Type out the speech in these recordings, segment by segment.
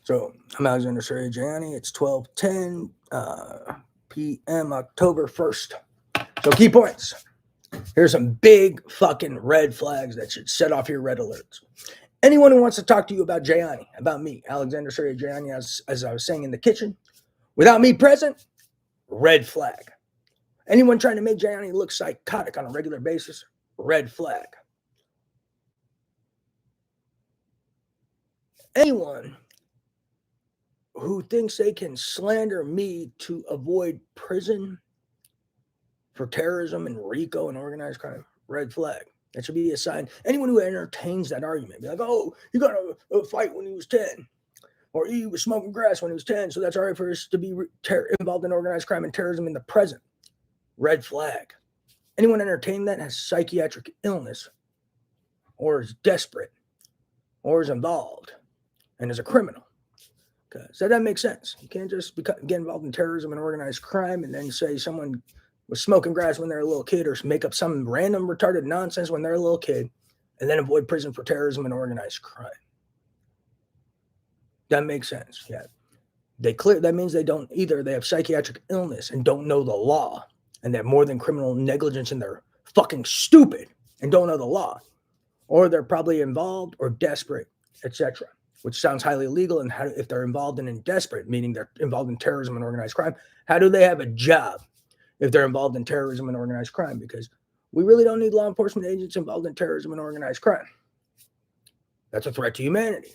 So I'm Alexander Sarigiani. It's 12:10 p.m. October 1st. So key points. Here's some big fucking red flags that should set off your red alerts. Anyone who wants to talk to you about Gianni, about me, Alexander Sarigiani, as I was saying in the kitchen, without me present, red flag. Anyone trying to make Gianni look psychotic on a regular basis, red flag. Anyone who thinks they can slander me to avoid prison for terrorism and RICO and organized crime, red flag. That should be a sign. Anyone who entertains that argument, be like, oh, he got a fight when he was 10, or he was smoking grass when he was 10, so that's all right for us to be involved in organized crime and terrorism in the present, red flag. Anyone entertaining that has psychiatric illness, or is desperate, or is involved, and is a criminal. Okay. So that makes sense. You can't just get involved in terrorism and organized crime and then say someone was smoking grass when they're a little kid, or make up some random retarded nonsense when they're a little kid, and then avoid prison for terrorism and organized crime. That makes sense. Yeah. That means they don't either. They have psychiatric illness and don't know the law, and they have more than criminal negligence, and they're fucking stupid and don't know the law, or they're probably involved or desperate, etc. Which sounds highly illegal. And if they're involved and desperate, meaning they're involved in terrorism and organized crime, how do they have a job if they're involved in terrorism and organized crime? Because we really don't need law enforcement agents involved in terrorism and organized crime. That's a threat to humanity.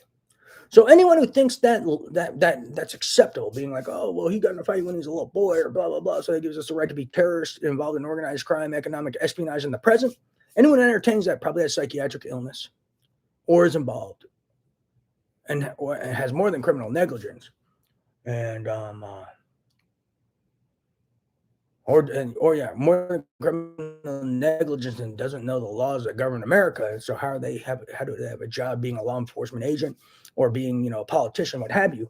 So anyone who thinks that's acceptable, being like, oh, well, he got in a fight when he was a little boy, or blah, blah, blah, so that gives us the right to be terrorists involved in organized crime, economic espionage in the present, anyone who entertains that probably has psychiatric illness or is involved and has more than criminal negligence, and more than criminal negligence, and doesn't know the laws that govern America. So how do they have a job being a law enforcement agent or being, a politician, what have you?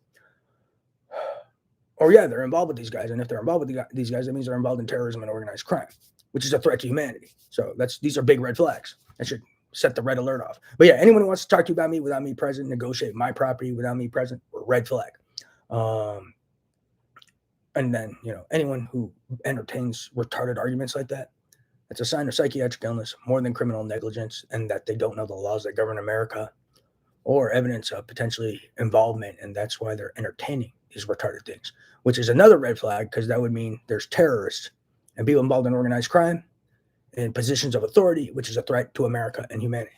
Or they're involved with these guys, and if they're involved with these guys, that means they're involved in terrorism and organized crime, which is a threat to humanity. So these are big red flags. That should set the red alert off. But anyone who wants to talk to you about me without me present, negotiate my property without me present, red flag. And then, anyone who entertains retarded arguments like that, it's a sign of psychiatric illness, more than criminal negligence, and that they don't know the laws that govern America, or evidence of potentially involvement, and that's why they're entertaining these retarded things, which is another red flag, because that would mean there's terrorists and people involved in organized crime in positions of authority, which is a threat to America and humanity.